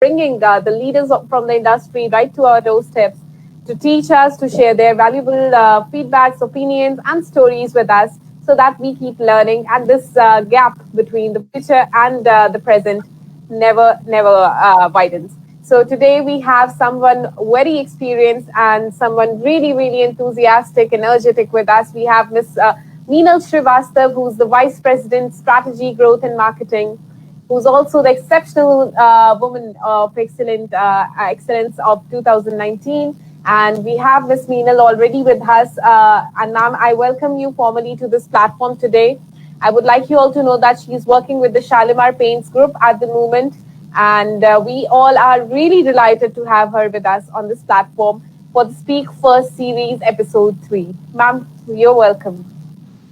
bringing the leaders from the industry right to our doorsteps to teach us, to share their valuable feedbacks, opinions, and stories with us so that we keep learning. And this gap between the future and the present never widens. So today we have someone very experienced and someone really, really enthusiastic, energetic with us. We have Miss Meenal Srivastav, who's the Vice President, Strategy, Growth and Marketing, who's also the exceptional woman of excellence of 2019. And we have Miss Meenal already with us. And ma'am, I welcome you formally to this platform today. I would like you all to know that she's working with the Shalimar Paints Group at the moment. And we all are really delighted to have her with us on this platform for the Speak First series, episode 3. Ma'am, you're welcome.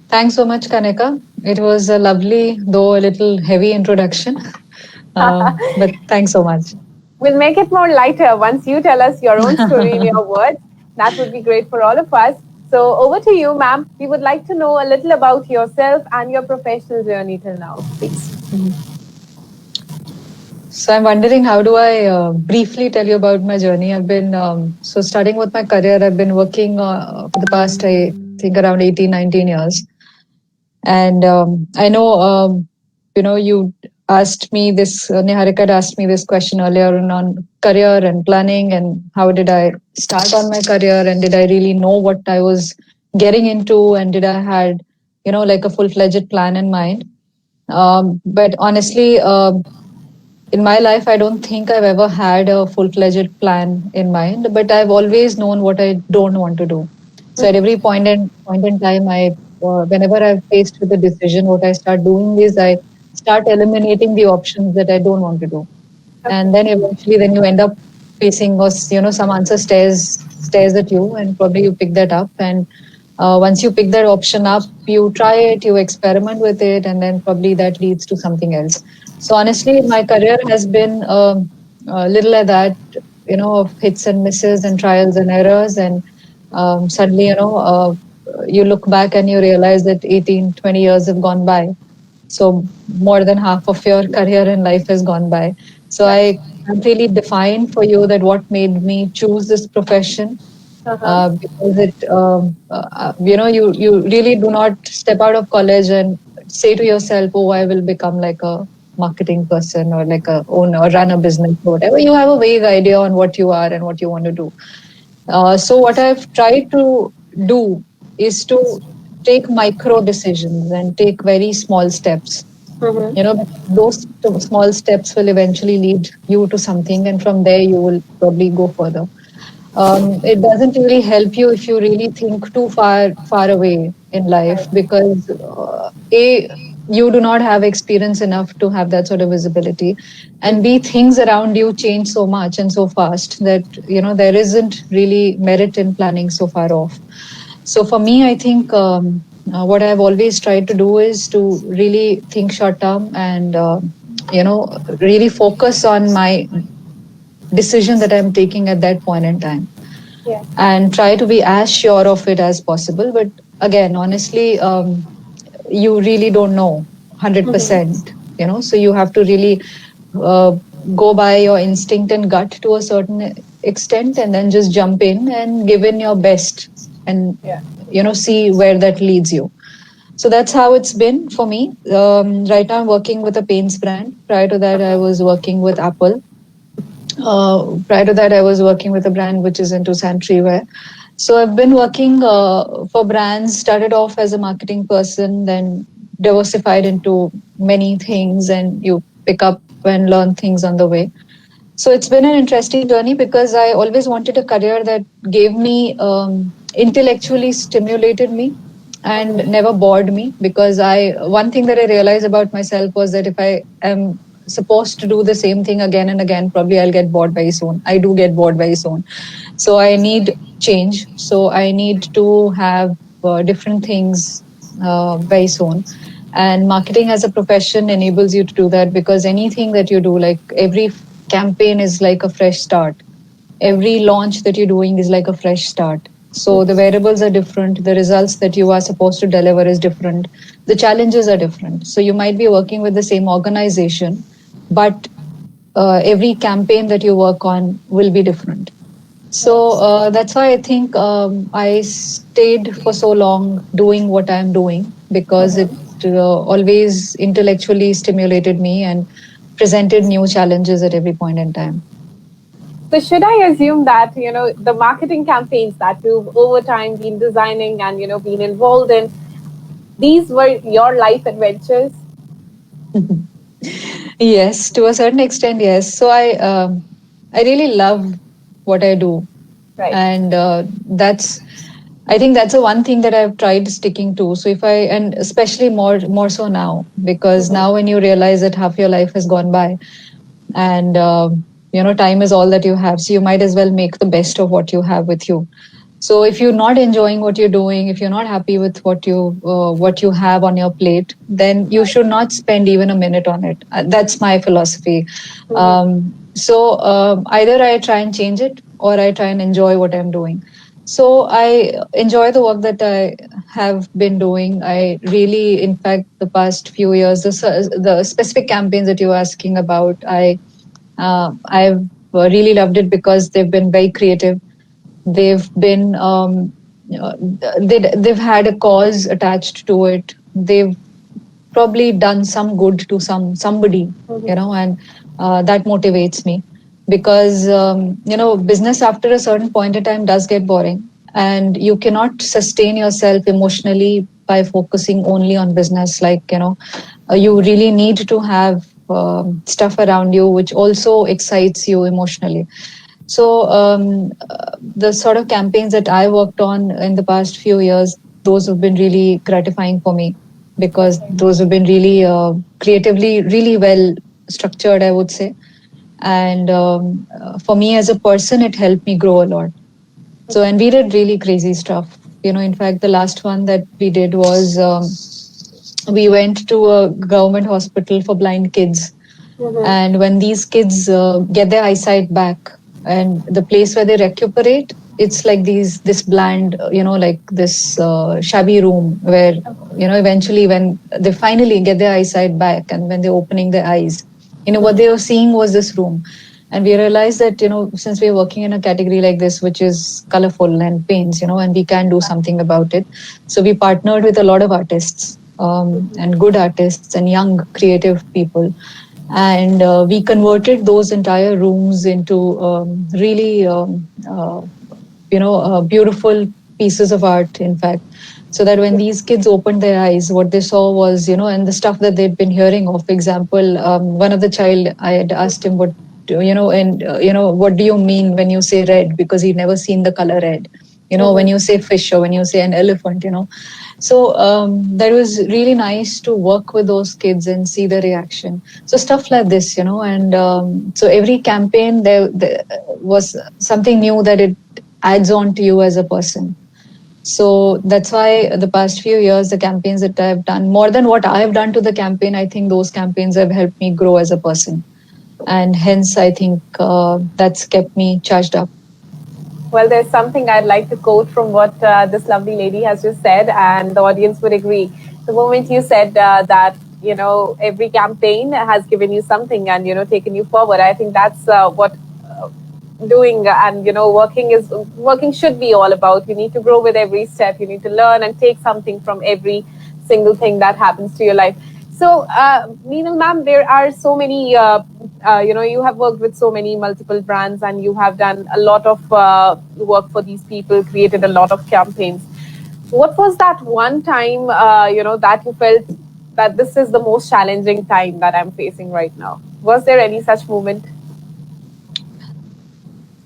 Thanks so much, Kanika. It was a lovely, though a little heavy introduction. But thanks so much. We'll make it more lighter once you tell us your own story in your words. That would be great for all of us. So over to you, ma'am. We would like to know a little about yourself and your professional journey till now, please. So I'm wondering, how do I briefly tell you about my journey? I've been, so starting with my career, I've been working for the past, I think, around 18, 19 years. And I know, you asked me this, Niharika had asked me this question earlier on career and planning and how did I start on my career and did I really know what I was getting into and did I had, like a full-fledged plan in mind. But honestly, in my life, I don't think I've ever had a full-fledged plan in mind, but I've always known what I don't want to do. So at every point in time, whenever I'm faced with a decision, what I start doing is I start eliminating the options that I don't want to do, and then eventually, then you end up facing us. Some answer stares at you, and probably you pick that up, and once you pick that option up, you try it, you experiment with it, and then probably that leads to something else. So honestly, my career has been a little like that, of hits and misses and trials and errors, and suddenly, you look back and you realize that 18, 20 years have gone by. So more than half of your career in life has gone by. So I can't really define for you that what made me choose this profession. Because you really do not step out of college and say to yourself, oh, I will become like a marketing person or like a owner or run a business or whatever. You have a vague idea on what you are and what you want to do. So what I've tried to do is to take micro decisions and take very small steps. Those small steps will eventually lead you to something, and from there you will probably go further. It doesn't really help you if you really think too far away in life because a you do not have experience enough to have that sort of visibility, and b things around you change so much and so fast that there isn't really merit in planning so far off. So for me, I think what I've always tried to do is to really think short term and really focus on my decision that I'm taking at that point in time. Yeah. And try to be as sure of it as possible. But again, honestly, you really don't know 100%, so you have to really uh, go by your instinct and gut to a certain extent and then just jump in and give in your best and, see where that leads you. So that's how it's been for me. Right now, I'm working with a paints brand. Prior to that, I was working with Apple. Prior to that, I was working with a brand which is into sanitary wear. So I've been working for brands, started off as a marketing person, then diversified into many things, and you pick up and learn things on the way. So it's been an interesting journey because I always wanted a career that gave me, intellectually stimulated me and never bored me, because one thing that I realized about myself was that if I am supposed to do the same thing again and again, probably I'll get bored very soon. I do get bored very soon. So I need change. So I need to have different things very soon. And marketing as a profession enables you to do that, because anything that you do, like every campaign is like a fresh start. Every launch that you're doing is like a fresh start. So the variables are different. The results that you are supposed to deliver is different. The challenges are different. So you might be working with the same organization, but every campaign that you work on will be different. So that's why I think I stayed for so long doing what I'm doing, because it always intellectually stimulated me and presented new challenges at every point in time. So should I assume that, the marketing campaigns that you've over time been designing and, been involved in, these were your life adventures? Yes, to a certain extent, yes. So I really love what I do, Right. and that's, I think that's the one thing that I've tried sticking to. So if I, and especially more so now, because now when you realize that half your life has gone by, and time is all that you have, so you might as well make the best of what you have with you. So if you're not enjoying what you're doing, if you're not happy with what you have on your plate, then you should not spend even a minute on it. That's my philosophy. So either I try and change it, or I try and enjoy what I'm doing. So I enjoy the work that I have been doing. I really, in fact, the past few years, the specific campaigns that you were asking about, I've really loved it because they've been very creative. They've been they've had a cause attached to it. They've probably done some good to somebody, and that motivates me, because business after a certain point in time does get boring, and you cannot sustain yourself emotionally by focusing only on business. Like, you really need to have stuff around you which also excites you emotionally. So the sort of campaigns that I worked on in the past few years, those have been really gratifying for me, because those have been really creatively, really well structured, I would say. And for me as a person, it helped me grow a lot. So, and we did really crazy stuff. In fact, the last one that we did was we went to a government hospital for blind kids. And when these kids get their eyesight back, and the place where they recuperate, it's like this bland, like this shabby room where, eventually when they finally get their eyesight back, and when they're opening their eyes, what they were seeing was this room. And we realized that, since we're working in a category like this, which is colorful and paints, and we can do something about it. So we partnered with a lot of artists, and good artists and young creative people. And we converted those entire rooms into really, beautiful pieces of art, in fact. So that when these kids opened their eyes, what they saw was, and the stuff that they'd been hearing of. For example, one of the child, I had asked him what do you mean when you say red? Because he'd never seen the color red. When you say fish, or when you say an elephant, So that was really nice to work with those kids and see the reaction. So stuff like this, and so every campaign there was something new that it adds on to you as a person. So that's why the past few years, the campaigns that I've done, more than what I've done to the campaign, I think those campaigns have helped me grow as a person. And hence, I think that's kept me charged up. Well, there's something I'd like to quote from what this lovely lady has just said, and the audience would agree. The moment you said that, every campaign has given you something and, taken you forward, I think that's what doing and, working should be all about. You need to grow with every step. You need to learn and take something from every single thing that happens to your life. So, Meenal ma'am, there are so many, you have worked with so many multiple brands, and you have done a lot of work for these people, created a lot of campaigns. What was that one time, that you felt that this is the most challenging time that I'm facing right now? Was there any such moment?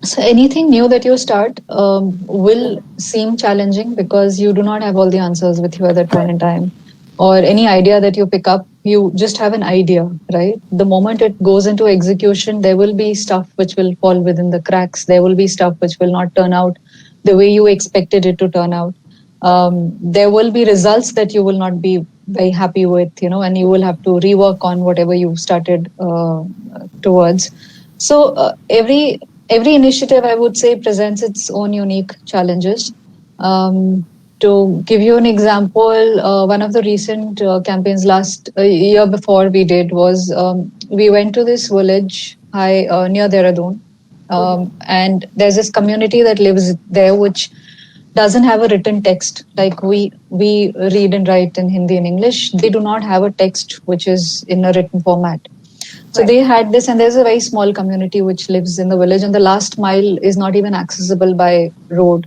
So anything new that you start will seem challenging, because you do not have all the answers with you at that point in time. Or any idea that you pick up, you just have an idea, right? The moment it goes into execution, there will be stuff which will fall within the cracks. There will be stuff which will not turn out the way you expected it to turn out. There will be results that you will not be very happy with, and you will have to rework on whatever you started towards. So every initiative, I would say, presents its own unique challenges. To give you an example, one of the recent campaigns last year before we did was we went to this village high near Dehradun. And there's this community that lives there which doesn't have a written text like we read and write in Hindi and English. They do not have a text which is in a written format. So Right. they had this, and there's a very small community which lives in the village, and the last mile is not even accessible by road.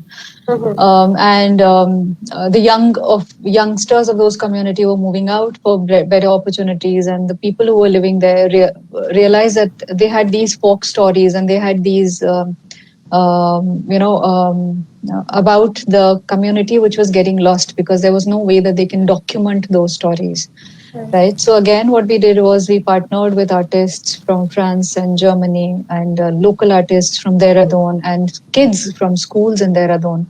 And the youngsters of those community were moving out for better opportunities, and the people who were living there realized that they had these folk stories and they had these about the community which was getting lost because there was no way that they can document those stories. Right. So again, what we did was we partnered with artists from France and Germany and local artists from Dehradun and kids from schools in Dehradun.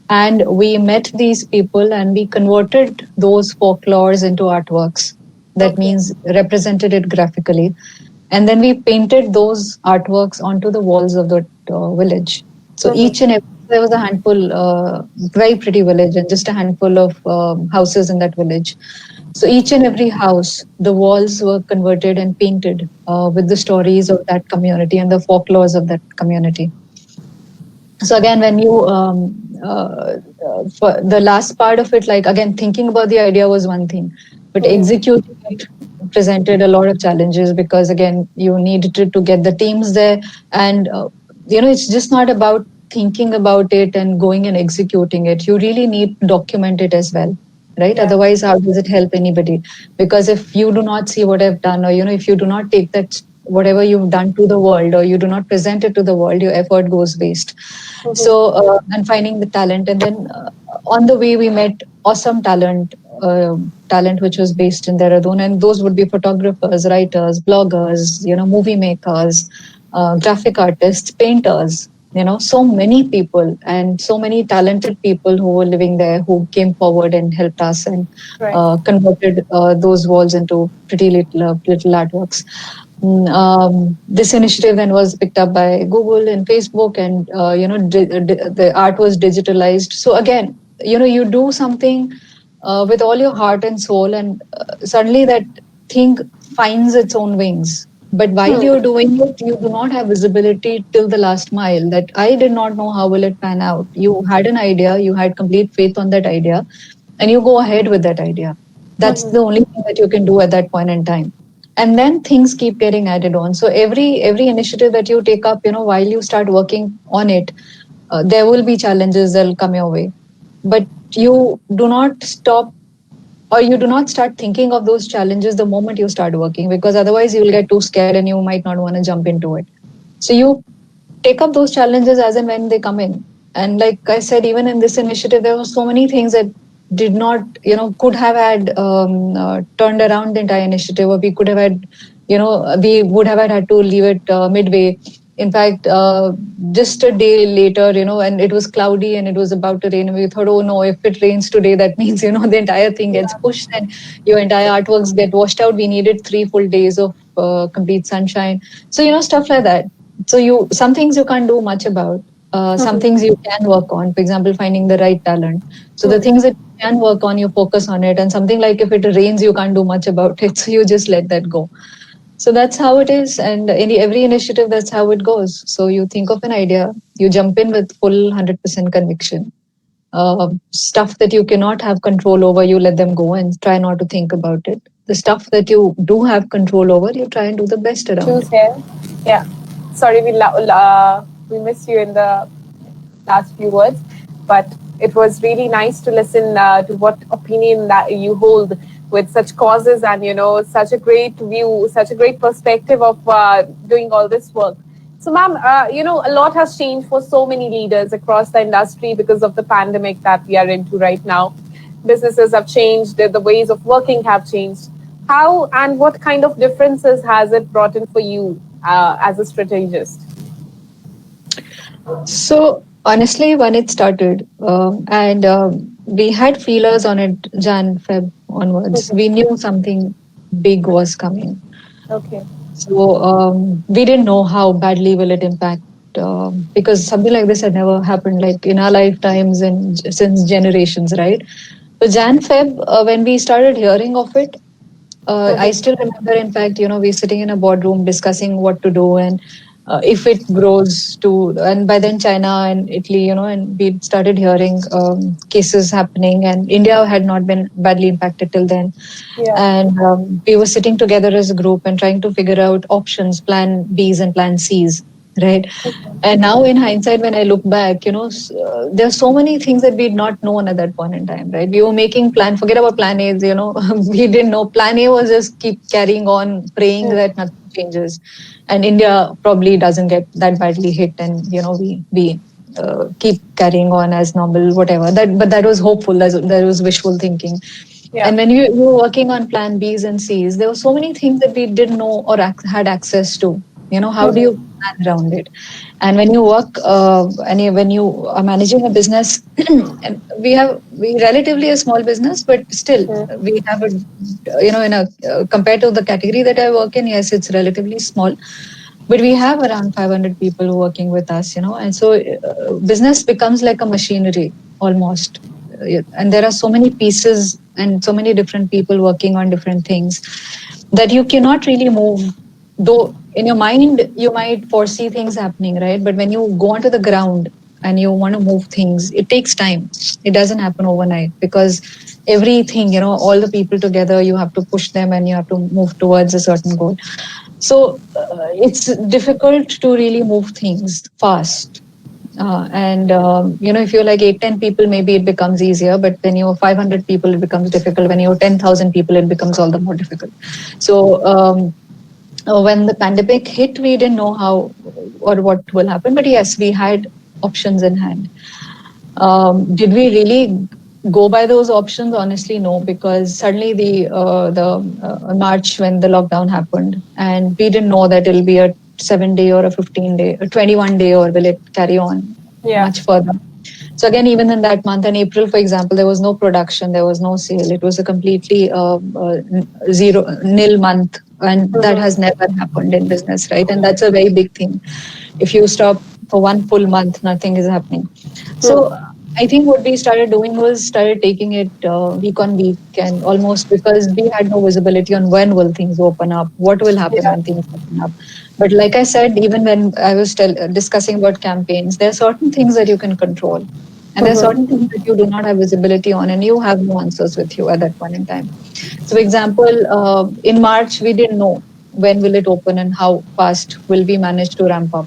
And we met these people and we converted those folklores into artworks. That Okay. means represented it graphically. And then we painted those artworks onto the walls of the village. So each and every, there was a handful, very pretty village, and just a handful of houses in that village. So each and every house, the walls were converted and painted with the stories of that community and the folklores of that community. So again, when you for the last part of it, like again, thinking about the idea was one thing, but executing it presented a lot of challenges because again, you needed to get the teams there, and it's just not about thinking about it and going and executing it. You really need to document it as well, right? Yeah. Otherwise, how does it help anybody? Because if you do not see what I've done, or if you do not take that whatever you've done to the world, or you do not present it to the world, your effort goes waste. So and finding the talent, and then on the way we met awesome talent which was based in Dehradun, and those would be photographers, writers, bloggers, movie makers, graphic artists, painters, so many people and so many talented people who were living there who came forward and helped us and Right. converted those walls into pretty little artworks. This initiative then was picked up by Google and Facebook, and the art was digitalized. So again, you do something with all your heart and soul, and suddenly that thing finds its own wings. But while you're doing it, you do not have visibility till the last mile. That I did not know how will it pan out. You had an idea, you had complete faith on that idea, and you go ahead with that idea. That's the only thing that you can do at that point in time, and then things keep getting added on. So every initiative that you take up, while you start working on it, there will be challenges that'll come your way, but you do not stop, or you do not start thinking of those challenges the moment you start working, because otherwise you will get too scared and you might not want to jump into it. So you take up those challenges as and when they come in. And like I said, even in this initiative, there were so many things that did not, could have had turned around the entire initiative, or we could have had, we would have had to leave it midway. In fact, just a day later, and it was cloudy and it was about to rain, and we thought, oh no, if it rains today, that means, the entire thing gets pushed and your entire artworks get washed out. We needed 3 full days of complete sunshine. So, stuff like that. So some things you can't do much about. Some things you can work on. For example, finding the right talent. So the things that you can work on, you focus on it. And something like if it rains, you can't do much about it. So you just let that go. So that's how it is. And in every initiative, that's how it goes. So you think of an idea, you jump in with full 100% conviction. Stuff that you cannot have control over, you let them go and try not to think about it. The stuff that you do have control over, you try and do the best around Choose it. here. Yeah. Sorry, we missed you in the last few words, but it was really nice to listen to what opinion that you hold with such causes, and such a great view, such a great perspective of doing all this work. So, ma'am, a lot has changed for so many leaders across the industry because of the pandemic that we are into right now. Businesses have changed, the ways of working have changed. How and what kind of differences has it brought in for you as a strategist? So honestly, when it started, and we had feelers on it Jan Feb onwards, we knew something big was coming. Okay. So we didn't know how badly will it impact, because something like this had never happened like in our lifetimes and since generations, right? So Jan Feb, when we started hearing of it, I still remember, in fact, we're sitting in a boardroom discussing what to do and if it grows to, and by then China and Italy, and we started hearing cases happening, and India had not been badly impacted till then. Yeah. And we were sitting together as a group and trying to figure out options, plan Bs and plan Cs, right? And now in hindsight, when I look back, there's so many things that we'd not known at that point in time, right? We were making plan, forget about plan A's, we didn't know. Plan A was just keep carrying on, praying that nothing changes. And India probably doesn't get that badly hit, and, we keep carrying on as normal, whatever. But that was hopeful, that was wishful thinking. Yeah. And when you were working on plan Bs and Cs, there were so many things that we didn't know or had access to. How do you plan around it? And when you work, when you are managing a business, and we relatively a small business, but still we have a, in a compared to the category that I work in, yes, it's relatively small, but we have around 500 people working with us, and so business becomes like a machinery almost. And there are so many pieces and so many different people working on different things that you cannot really move. Though in your mind you might foresee things happening, right? But when you go onto the ground and you want to move things, it takes time. It doesn't happen overnight, because everything, all the people together, you have to push them and you have to move towards a certain goal. So it's difficult to really move things fast. And if you're like 8-10 people, maybe it becomes easier. But when you're 500 people, it becomes difficult. When you're 10,000 people, it becomes all the more difficult. So when the pandemic hit, we didn't know how or what will happen. But yes, we had options in hand. Did we really go by those options? Honestly, no, because suddenly the March, when the lockdown happened, and we didn't know that it'll be a 7-day or a 15-day, a 21-day, or will it carry on much further. So again, even in that month, in April, for example, there was no production, there was no sale. It was a completely nil month, and that has never happened in business, right? And that's a very big thing. If you stop for one full month, nothing is happening. So I think what we started doing was started taking it week on week, and almost, because we had no visibility on when will things open up, what will happen when things open up. But like I said, even when I was discussing about campaigns, there are certain things that you can control. And there are certain things that you do not have visibility on, and you have no answers with you at that point in time. So, for example, in March, we didn't know when will it open and how fast will we manage to ramp up.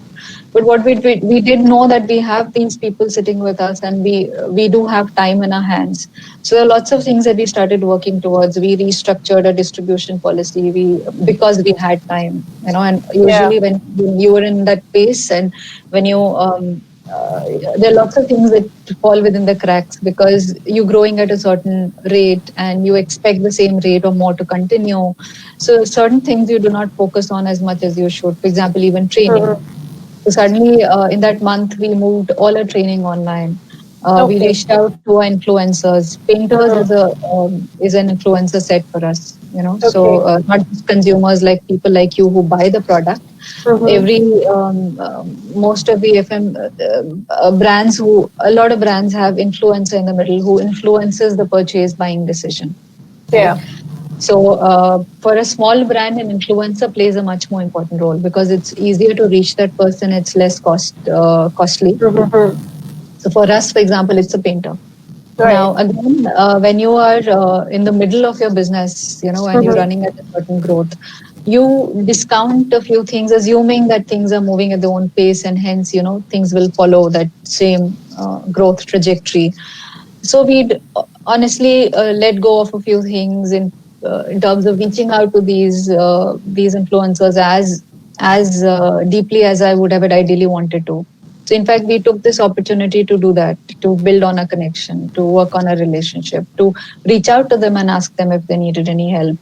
But what we did know that we have these people sitting with us, and we do have time in our hands. So there are lots of things that we started working towards. We restructured a distribution policy. Because we had time, and usually when you were in that pace, and when you there are lots of things that fall within the cracks, because you're growing at a certain rate and you expect the same rate or more to continue. So certain things you do not focus on as much as you should. For example, even training. So suddenly, in that month, we moved all our training online. We reached out to our influencers. Painters is an influencer set for us, So not just consumers, like people like you who buy the product. Most of the FM brands, a lot of brands have influencer in the middle who influences the purchase buying decision. Yeah. So for a small brand, an influencer plays a much more important role, because it's easier to reach that person. It's less costly. So for us, for example, it's a painter. Right. Now, again, when you are in the middle of your business, when you're running at a certain growth, you discount a few things, assuming that things are moving at their own pace, and hence, things will follow that same growth trajectory. So we'd honestly let go of a few things in terms of reaching out to these influencers as deeply as I would have ideally wanted to. So in fact, we took this opportunity to do that, to build on a connection, to work on a relationship, to reach out to them and ask them if they needed any help,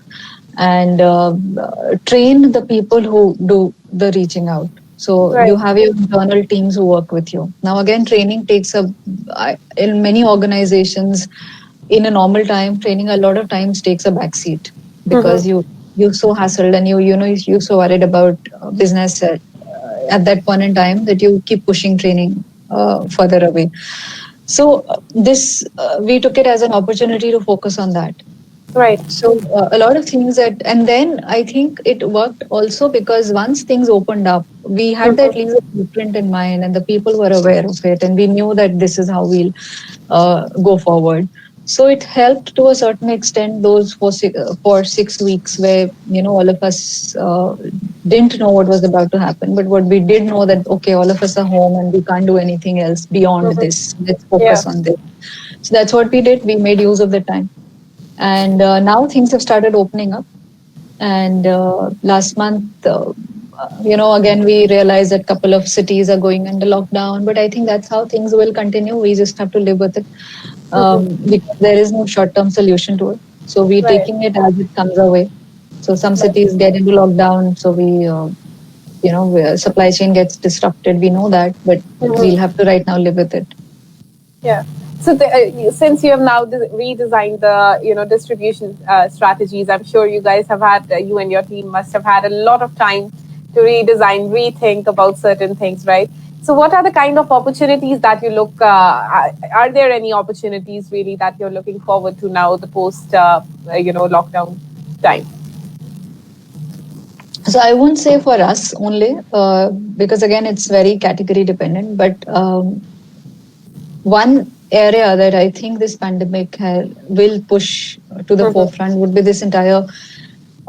and train the people who do the reaching out. So you have your internal teams who work with you. Now again, training takes in many organizations, in a normal time, training a lot of times takes a backseat, because you're so hassled, and you're so worried about business at that point in time that you keep pushing training further away. So we took it as an opportunity to focus on that. Right. So a lot of things that, and then I think it worked also because once things opened up, we had that Mhm. legal blueprint in mind, and the people were aware of it, and we knew that this is how we'll go forward. So it helped to a certain extent those for 6 weeks where all of us didn't know what was about to happen, but what we did know that okay, all of us are home and we can't do anything else beyond Mhm. this. Let's Yeah. focus on this. So that's what we did. We made use of the time. And now things have started opening up. And last month, again, we realized that a couple of cities are going under lockdown. But I think that's how things will continue. We just have to live with it Mhm. because there is no short term solution to it. So we're Right. taking it as it comes our way. So some Right. cities get into lockdown. So where supply chain gets disrupted. We know that, but we'll Mhm. have to right now live with it. Yeah. So since you have now redesigned the distribution strategies, I'm sure you guys have had you and your team must have had a lot of time to redesign, rethink about certain things, right? So what are the kind of opportunities that you look? Are there any opportunities really that you're looking forward to now, the post lockdown time? So I won't say for us only, because again, it's very category dependent. But one area that I think this pandemic will push to the Mm-hmm. forefront would be this entire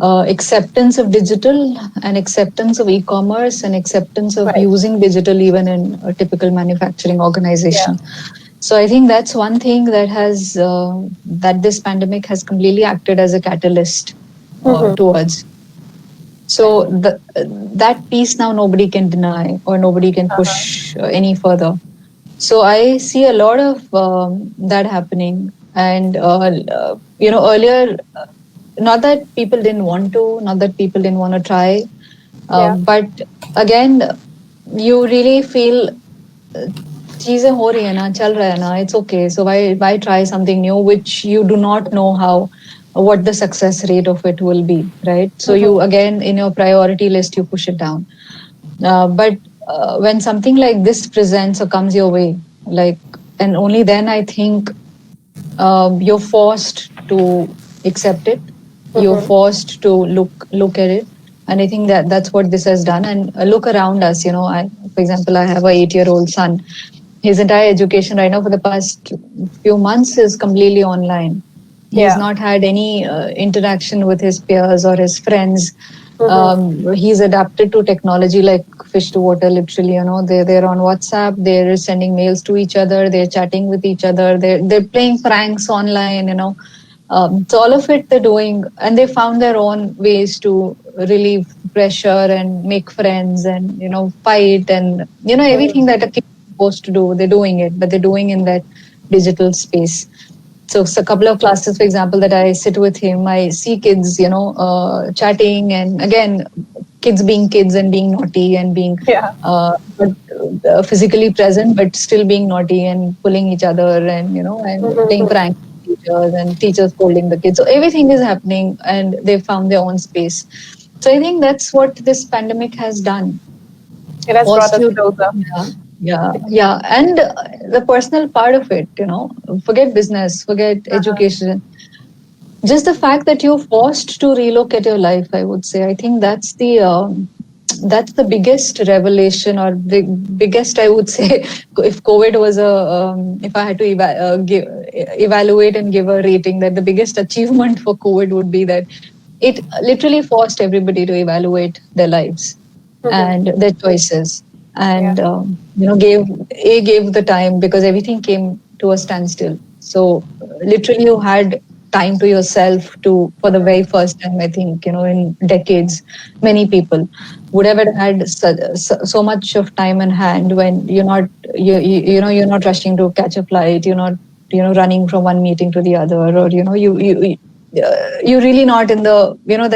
acceptance of digital and acceptance of e-commerce and acceptance of Right. using digital even in a typical manufacturing Yeah. organization. So I think that's one thing that this pandemic has completely acted as a catalyst Mm-hmm. towards. So that piece now nobody can deny or nobody can Uh-huh. push any further. So I see a lot of that happening, and earlier, not that people didn't want to, not that people didn't want to try, Yeah. but again, you really feel चीजें हो रही है ना चल रहा है ना it's okay so why try something new which you do not know how what the success rate of it will be, right? So you Mm-hmm. again in your priority list you push it down. But when something like this presents or comes your way, like, and only then I think you're forced to accept it. You're Mm-hmm. forced to look at it, and I think that's what this has done. And look around us. For example, I have a 8-year-old son. His entire education right now for the past few months is completely online. He's Yeah. not had any interaction with his peers or his friends. Mm-hmm. He's adapted to technology like fish to water, literally. They're on WhatsApp, they're sending mails to each other, they're chatting with each other, they're playing pranks online. So all of it they're doing, and they found their own ways to relieve pressure and make friends and fight and everything Mm-hmm. that a kid is supposed to do. They're doing it, but they're doing in that digital space. So a couple of classes, for example, that I sit with him, I see kids, chatting, and again, kids being kids and being naughty and being Yeah. but physically present, but still being naughty and pulling each other and and playing Mm-hmm. pranks with teachers and teachers scolding the kids. So everything is happening, and they found their own space. So I think that's what this pandemic has done. It has brought Forced us you, closer. yeah, and the personal part of it. Forget business, forget Uh-huh. education, just the fact that you're forced to relook at your life, I would say. I think that's the biggest revelation or biggest, I would say. If COVID was if I had to evaluate and give a rating, that the biggest achievement for COVID would be that it literally forced everybody to evaluate their lives Mm-hmm. and their choices, Yeah. and gave the time because everything came to a standstill. So literally you had time to yourself to for the very Mm-hmm. first time, I think, in decades. Many people would have had so much of time in hand when you're not rushing to catch a flight, you're not running from one meeting to the other, or you're really not in the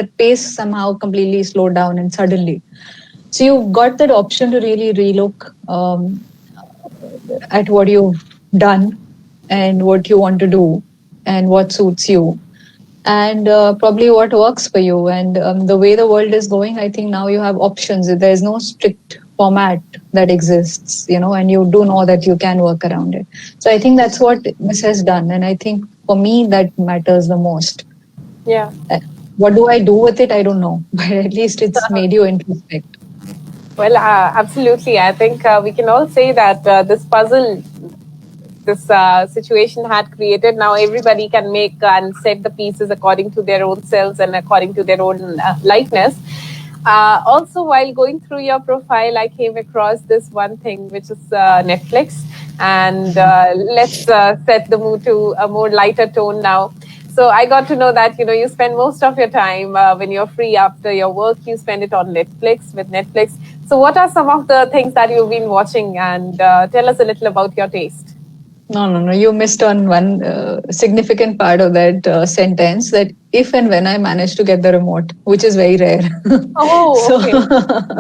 that pace somehow completely slowed down and suddenly. So you've got that option to really relook at what you've done and what you want to do and what suits you, and probably what works for you. And the way the world is going, I think now you have options. There's no strict format that exists, and you do know that you can work around it. So I think that's what this has done. And I think for me, that matters the most. Yeah. What do I do with it? I don't know, but at least it's made you introspect. Well, absolutely. I think we can all say that this puzzle, this situation had created, now everybody can make and set the pieces according to their own selves and according to their own likeness. Also, while going through your profile, I came across this one thing, which is Netflix. And let's set the mood to a more lighter tone now. So I got to know that you spend most of your time when you're free after your work, you spend it on Netflix with Netflix. So what are some of the things that you've been watching, and tell us a little about your taste? No. You missed on one significant part of that sentence, that if and when I manage to get the remote, which is very rare. Oh, So, okay.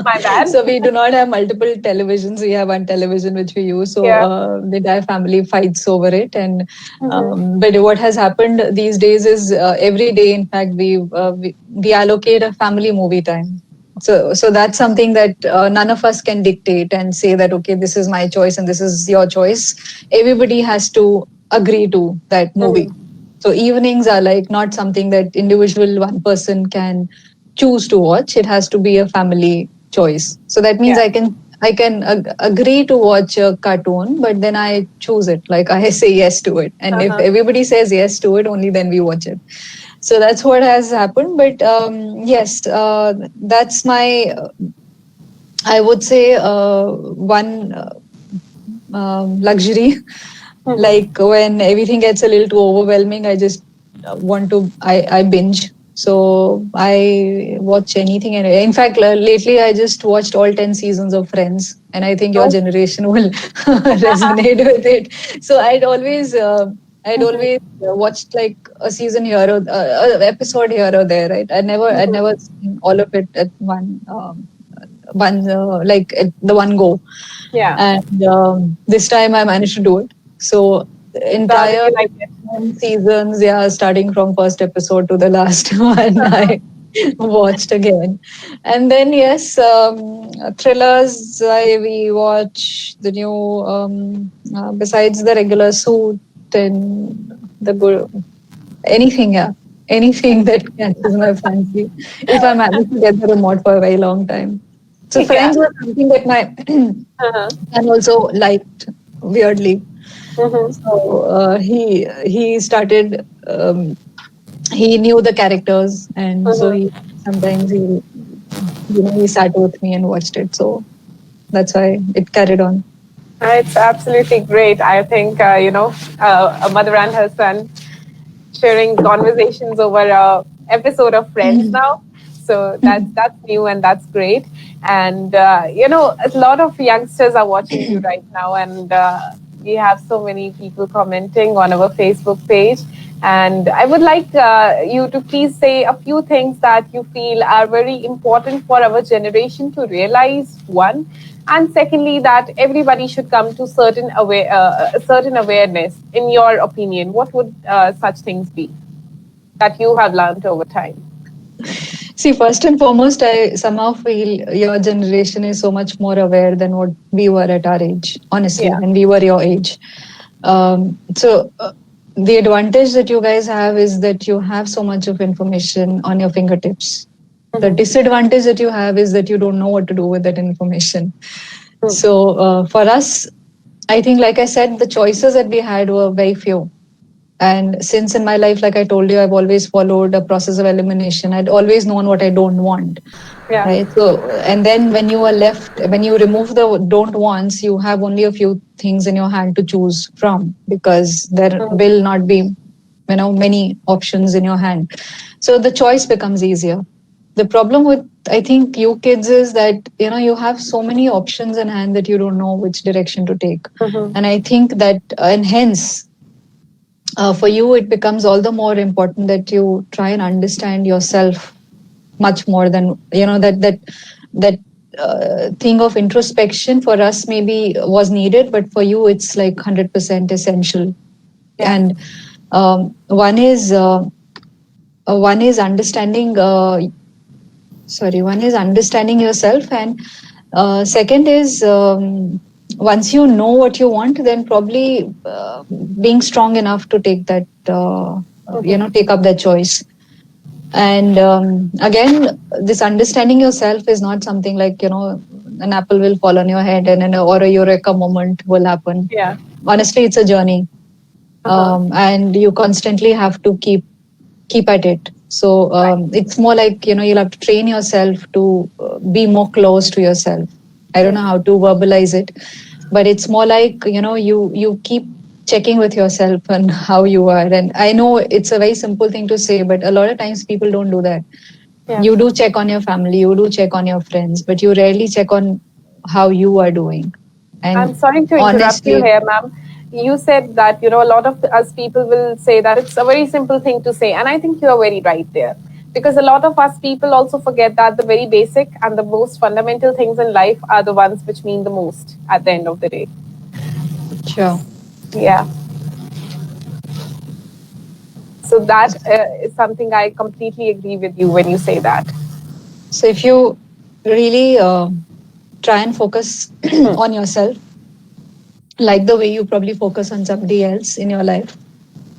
My bad. so we do not have multiple televisions. We have one television which we use. So Yeah. the entire family fights over it. And Mm-hmm. but what has happened these days is every day, in fact, we allocate a family movie time. So that's something that none of us can dictate and say that, okay, this is my choice and this is your choice. Everybody has to agree to that movie. Mm-hmm. So evenings are like not something that individual one person can choose to watch. It has to be a family choice. So that means Yeah. I can agree to watch a cartoon, but then I choose it. Like I say yes to it, and if Uh-huh. everybody says yes to it, only then we watch it. So that's what has happened. But yes, that's my, I would say, one luxury. Mm-hmm. Like when everything gets a little too overwhelming, I just I binge. So I watch anything. And in fact, lately I just watched all 10 seasons of Friends. And I think your Oh. generation will resonate with it. So I'd Mm-hmm. always watched like a season here or episode here or there, right? I'd Mm-hmm. never seen all of it at one like at the one go. Yeah. And this time I managed to do it. So the So how did entire you like it? 10 seasons, yeah, starting from first episode to the last one, I watched again. And then yes, thrillers. We watch the new besides the regular Suit and the good anything, yeah, anything that catches my fancy. If I manage to get the remote for a very long time. So Yeah. Friends was something that my Uh-huh. son also liked weirdly. Mm-hmm. So he started. He knew the characters, and so Mm-hmm. he sometimes he sat with me and watched it. So that's why it carried on. It's absolutely great. I think, a mother and her son sharing conversations over a episode of Friends now. So that's new and that's great. And a lot of youngsters are watching you right now, and we have so many people commenting on our Facebook page. And I would like you to please say a few things that you feel are very important for our generation to realize. One, and secondly, that everybody should come to certain awareness. In your opinion, what would such things be that you have learned over time? See, first and foremost, I somehow feel your generation is so much more aware than what we were at our age, honestly, Yeah. when we were your age. So, the advantage that you guys have is that you have so much of information on your fingertips. The Mm-hmm. disadvantage that you have is that you don't know what to do with that information. So, for us, I think, like I said, the choices that we had were very few. And since in my life, like I told you, I've always followed a process of elimination. I'd always known what I don't want. Yeah. Right. So, and then when you are left, when you remove the don't wants, you have only a few things in your hand to choose from because there will not be, many options in your hand. So the choice becomes easier. The problem with, I think, you kids is that, you have so many options in hand that you don't know which direction to take. Mm-hmm. And I think that, and hence, for you, it becomes all the more important that you try and understand yourself much more than that thing of introspection for us maybe was needed, but for you it's like 100% essential. Yeah. And one is understanding one is understanding yourself, and second is once you know what you want, then probably being strong enough to take that take up that choice. And again, this understanding yourself is not something like, an apple will fall on your head and or a eureka moment will happen. Yeah. Honestly, it's a journey. Uh-huh. And you constantly have to keep at it. So Right. it's more like, you'll have to train yourself to be more close to yourself. I don't know how to verbalize it, but it's more like, you keep checking with yourself and how you are. And I know it's a very simple thing to say, but a lot of times people don't do that. Yeah. You do check on your family, you do check on your friends, but you rarely check on how you are doing. I'm And sorry to interrupt you honestly, here, ma'am. You said that, a lot of us people will say that it's a very simple thing to say. And I think you are very right there. Because a lot of us people also forget that the very basic and the most fundamental things in life are the ones which mean the most at the end of the day. sure. Yeah. So that is something I completely agree with you when you say that. So if you really try and focus on yourself, like the way you probably focus on somebody else in your life,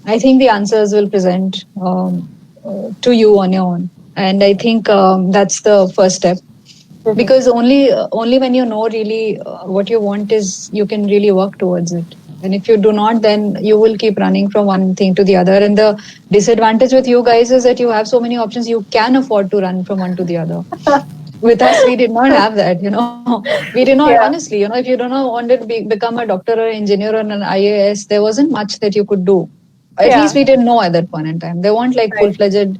I think the answers will present to you on your own. And I think that's the first step, Mhm. because only when you know really what you want is you can really work towards it. And if you do not, then you will keep running from one thing to the other. And the disadvantage with you guys is that you have so many options, you can afford to run from one to the other. With us, we did not have that. We did not, Yeah. honestly, if you do not wanted to become a doctor or engineer or an IAS, there wasn't much that you could do. At least Yeah. we didn't know at that point in time. There weren't like Right. full-fledged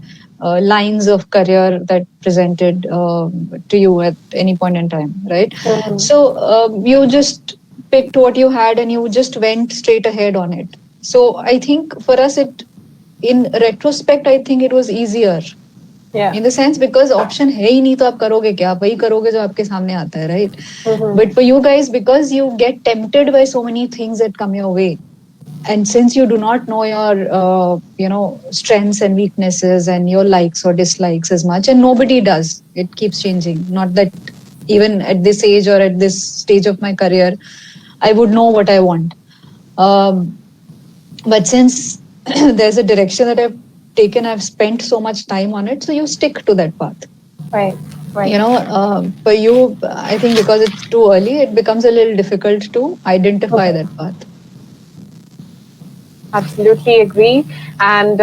lines of career that presented to you at any point in time, right? Mhm. So you just picked what you had and you just went straight ahead on it. So I think for us, in retrospect, I think it was easier Yeah. In the sense because option है ही नहीं तो आप करोगे क्या, आप वही करोगे जो आपके सामने आता है, right? Mhm. But for you guys, because you get tempted by so many things that come your way, and since you do not know your strengths and weaknesses and your likes or dislikes as much, and nobody does, it keeps changing. Not that even at this age or at this stage of my career I would know what I want. um, but since there's a direction that I've taken, I've spent so much time on it, so you stick to that path. Right. Right. For you, I think because it's too early, it becomes a little difficult to identify that path. Absolutely agree. And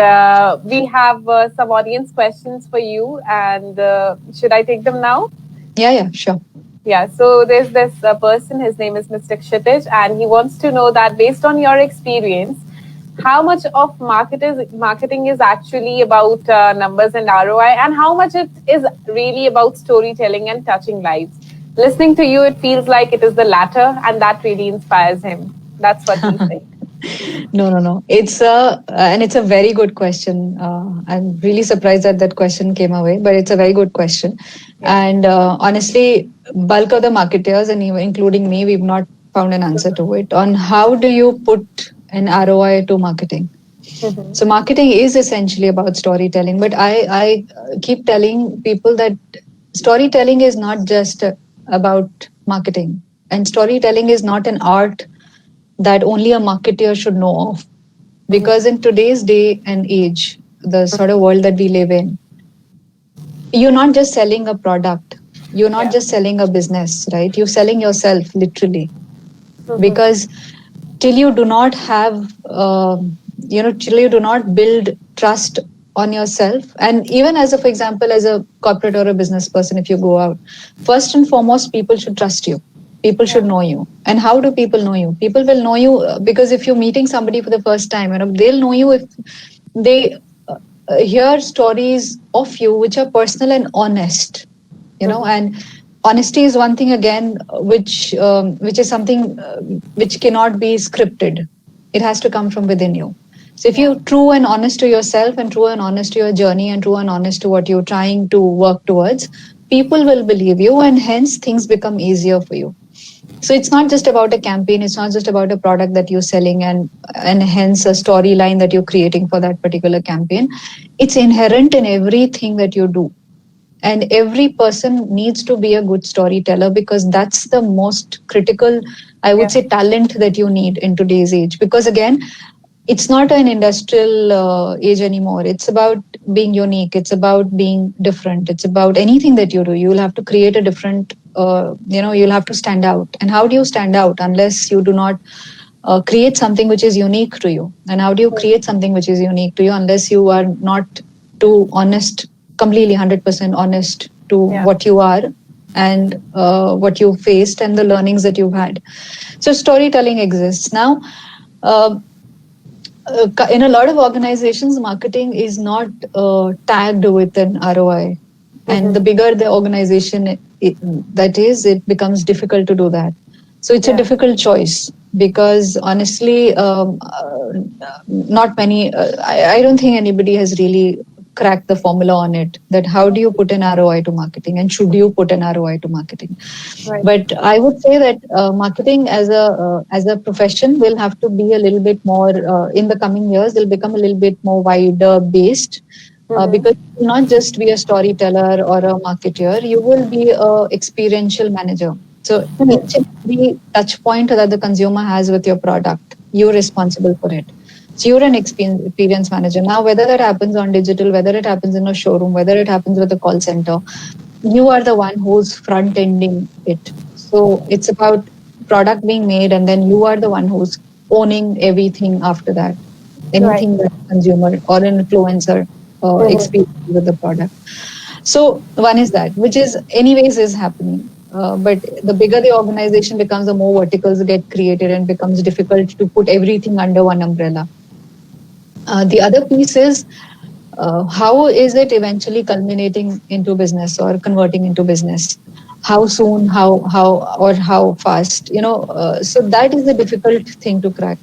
we have some audience questions for you. And should I take them now? Yeah, sure. Yeah. So there's this person. His name is Mr. Kshitij, and he wants to know that based on your experience, how much of marketing is actually about numbers and ROI, and how much it is really about storytelling and touching lives. Listening to you, it feels like it is the latter, and that really inspires him. That's what he's saying. No. It's a very good question. I'm really surprised that that question came away, but it's a very good question. Yeah. And honestly, bulk of the marketers, and even including me, we've not found an answer to it on how do you put an ROI to marketing. Mhm. So marketing is essentially about storytelling, but I keep telling people that storytelling is not just about marketing, and storytelling is not an art that only a marketer should know of. Mhm. Because in today's day and age, the sort of world that we live in, you're not just selling a product, you're not Yeah. just selling a business, right? You're selling yourself literally. Mhm. Because till you do not have, till you do not build trust on yourself, and even as a, for example, as a corporate or a business person, if you go out, first and foremost, people should trust you. People should Yeah. know you. And how do people know you? People will know you because if you're meeting somebody for the first time, they'll know you if they hear stories of you which are personal and honest. Mhm. And honesty is one thing again, which is something which cannot be scripted. It has to come from within you. So if Yeah. you're true and honest to yourself, and true and honest to your journey, and true and honest to what you're trying to work towards, people will believe you, and hence things become easier for you. So it's not just about a campaign, it's not just about a product that you're selling, and hence a storyline that you're creating for that particular campaign. It's inherent in everything that you do. And every person needs to be a good storyteller, because that's the most critical, I would Yeah. say, talent that you need in today's age. Because again, it's not an industrial age anymore. It's about being unique. It's about being different. It's about anything that you do. You will have to create a different, you'll have to stand out. And how do you stand out unless you do not create something which is unique to you? And how do you create something which is unique to you unless you are not too honest, completely 100% honest to what you are and what you faced and the learnings that you've had? So storytelling exists. Now, in a lot of organizations, marketing is not tagged with an ROI. And the bigger the organization it becomes difficult to do that. So it's a difficult choice because honestly, not many, I don't think anybody has really cracked the formula on it, that how do you put an ROI to marketing and should you put an ROI to marketing? Right. But I would say that marketing as a profession will have to be a little bit more in the coming years. Will become a little bit more wider based because you will not just be a storyteller or a marketer. You will be a experiential manager. So each and every touch point that the consumer has with your product, you're responsible for it. So you're an experience manager. Now, whether that happens on digital, whether it happens in a showroom, whether it happens with a call center, you are the one who's front ending it. So it's about product being made, and then you are the one who's owning everything after that. Anything that consumer or an influencer experience with the product. So one is that, which is anyways is happening. But the bigger the organization becomes, the more verticals get created and becomes difficult to put everything under one umbrella. The other piece is how is it eventually culminating into business or converting into business? How soon? How fast? So that is a difficult thing to crack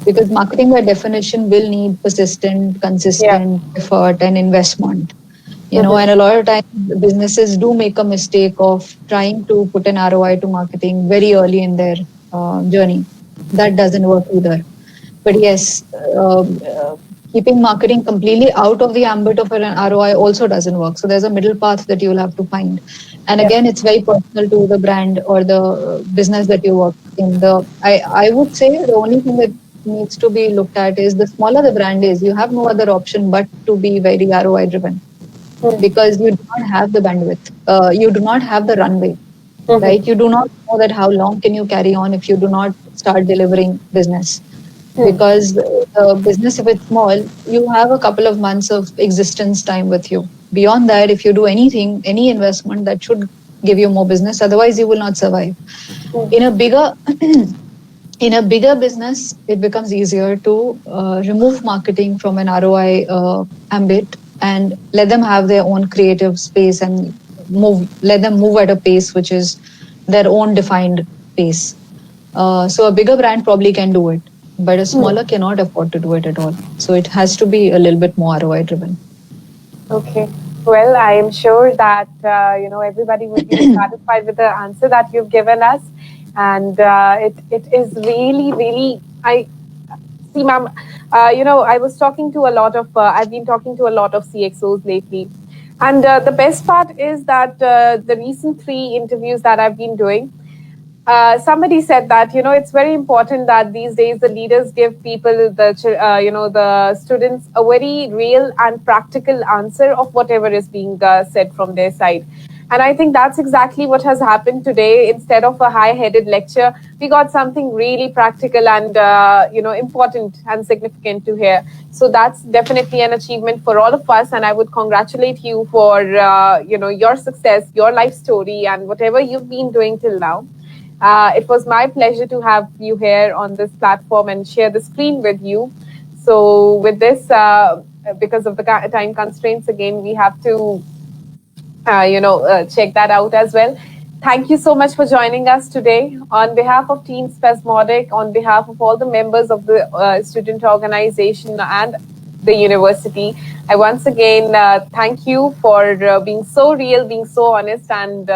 because marketing by definition will need persistent, consistent effort and investment. And a lot of times businesses do make a mistake of trying to put an ROI to marketing very early in their journey. That doesn't work either. But yes, keeping marketing completely out of the ambit of an ROI also doesn't work. So there's a middle path that you'll have to find. And again, it's very personal to the brand or the business that you work in. I would say the only thing that needs to be looked at is the smaller the brand is, you have no other option but to be very ROI driven because you do not have the bandwidth. You do not have the runway. Right? You do not know that how long can you carry on if you do not start delivering business. Because the business, if it's small, you have a couple of months of existence time with you. Beyond that, if you do anything, any investment, that should give you more business. Otherwise, you will not survive. In a bigger business, it becomes easier to remove marketing from an ROI ambit and let them have their own creative space and let them move at a pace which is their own defined pace. So a bigger brand probably can do it, but a smaller cannot afford to do it at all. So it has to be a little bit more ROI driven. Okay. Well, I am sure that everybody would be satisfied with the answer that you've given us, and it is really, really. I see, ma'am. I was talking to a lot of. I've been talking to a lot of CXOs lately, and the best part is that the recent 3 interviews that I've been doing. Somebody said that it's very important that these days the leaders give people the students a very real and practical answer of whatever is being said from their side. And I think that's exactly what has happened today. Instead of a high-headed lecture, we got something really practical and important and significant to hear. So that's definitely an achievement for all of us. And I would congratulate you for your success, your life story, and whatever you've been doing till now. It was my pleasure to have you here on this platform and share the screen with you. So with this, because of the time constraints, again, we have to, check that out as well. Thank you so much for joining us today. On behalf of Team Spasmodic, on behalf of all the members of the student organization and the university, I once again thank you for being so real, being so honest, and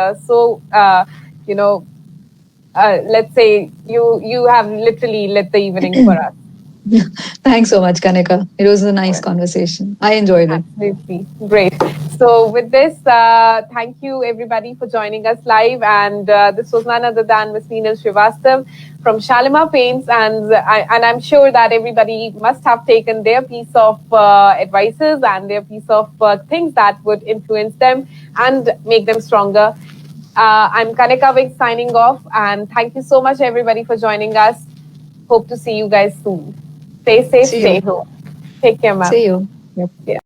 let's say you have literally lit the evening for us. Thanks so much, Kanika. It was a nice conversation. I enjoyed it. Absolutely. Great. So, with this, thank you everybody for joining us live. And this was none other than Ms. Neenal Srivastav from Shalimar Paints. And I'm sure that everybody must have taken their piece of advices and their piece of things that would influence them and make them stronger. I'm Kanika Vig signing off. And thank you so much, everybody, for joining us. Hope to see you guys soon. Stay safe, See stay you. home. Take care, ma'am. See you. Yep. Yeah.